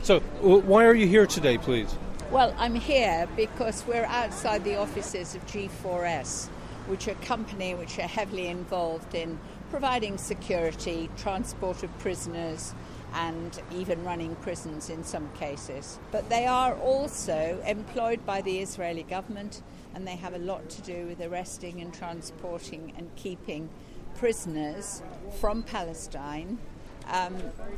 So, why are you here today, please? Well, I'm here because we're outside the offices of G4S, which are a company which are heavily involved in providing security, transport of prisoners, and even running prisons in some cases. But they are also employed by the Israeli government, and they have a lot to do with arresting and transporting and keeping prisoners from Palestine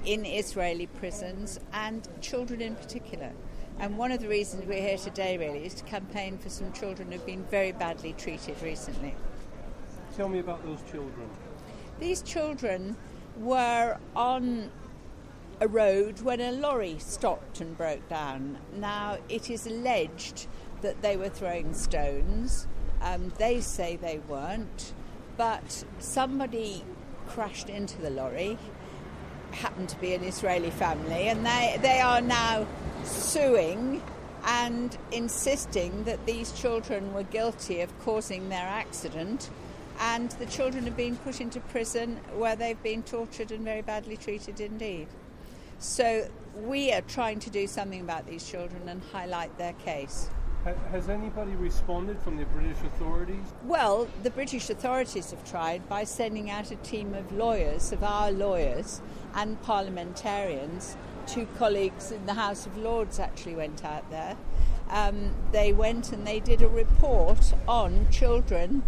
in Israeli prisons, and children in particular. And one of the reasons we're here today really is to campaign for some children who've been very badly treated recently. Tell me about those children. These children were on a road when a lorry stopped and broke down. Now, it is alleged that they were throwing stones. They say they weren't, but somebody crashed into the lorry, happened to be an Israeli family, and they are now suing and insisting that these children were guilty of causing their accident, and the children have been put into prison where they've been tortured and very badly treated indeed. So we are trying to do something about these children and highlight their case. Has anybody responded from the British authorities? Well, the British authorities have tried by sending out a team of lawyers, of our lawyers and parliamentarians. Two colleagues in the House of Lords actually went out there. They went and they did a report on children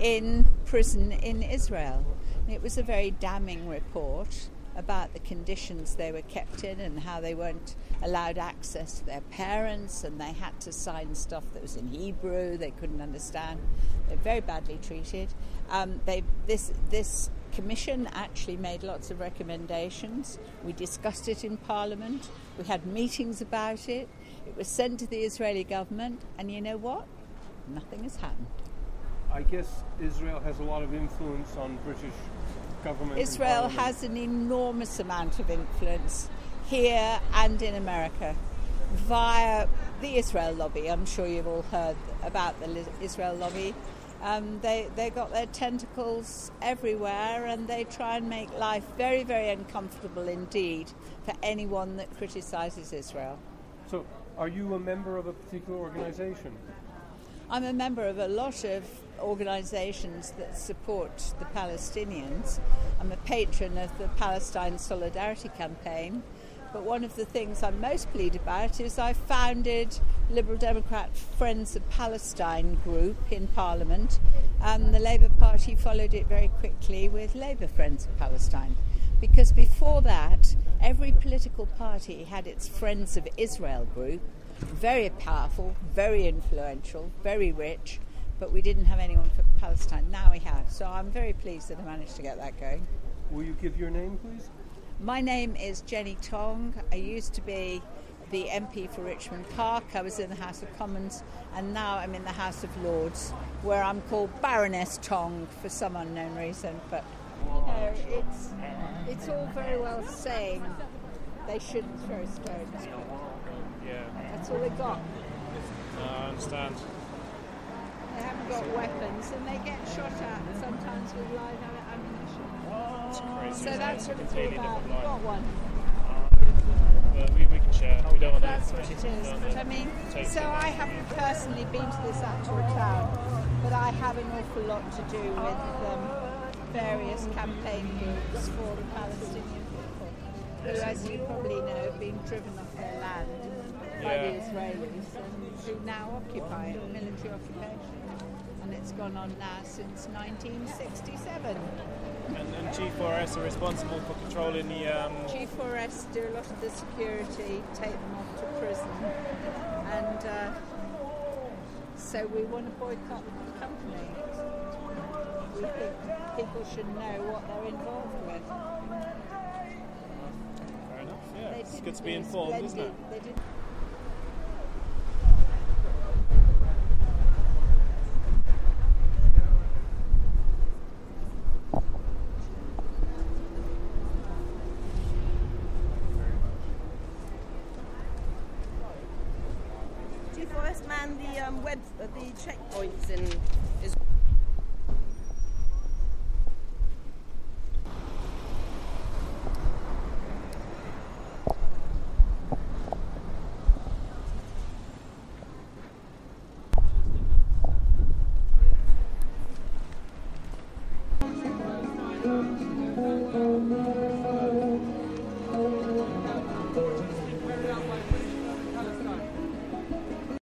in prison in Israel. It was a very damning report about the conditions they were kept in and how they weren't allowed access to their parents, and they had to sign stuff that was in Hebrew they couldn't understand. They're very badly treated. This commission actually made lots of recommendations. We discussed it in Parliament. We had meetings about it. It was sent to the Israeli government, and you know what? Nothing has happened. I guess Israel has a lot of influence on British government. Israel has an enormous amount of influence here and in America via the Israel lobby. I'm sure you've all heard about the Israel lobby. They got their tentacles everywhere, and they try and make life very, very uncomfortable indeed for anyone that criticises Israel. So, are you a member of a particular organisation? I'm a member of a lot of organisations that support the Palestinians. I'm a patron of the Palestine Solidarity Campaign. But one of the things I'm most pleased about is I founded Liberal Democrat Friends of Palestine group in Parliament. The Labour Party followed it very quickly with Labour Friends of Palestine. Because before that, every political party had its Friends of Israel group, very powerful, very influential, very rich, but we didn't have anyone for Palestine. Now we have. So I'm very pleased that I managed to get that going. Will you give your name, please? My name is Jenny Tonge. I used to be the MP for Richmond Park. I was in the House of Commons, and now I'm in the House of Lords, where I'm called Baroness Tonge for some unknown reason. But, you know, it's all very well saying they shouldn't throw stones. Yeah. That's all they got. I understand. They haven't got weapons, and they get shot at sometimes with live ammunition. It's crazy. So that's what it's all about. You've got one. Well, we can share. We don't want That's what it is. But I mean, so I haven't personally been to this actual town, but I have an awful lot to do with various campaign groups for the Palestinian people, who, as you probably know, have been driven off their land by the Israelis, and who now occupy it, military occupation. And it's gone on now since 1967. And G4S are responsible for controlling the... G4S do a lot of the security, take them off to prison, and so we want to boycott the company. We think people should know what they're involved with. Fair enough, yeah. It's good to be informed, isn't it? They did. G4S man the checkpoints in Israel.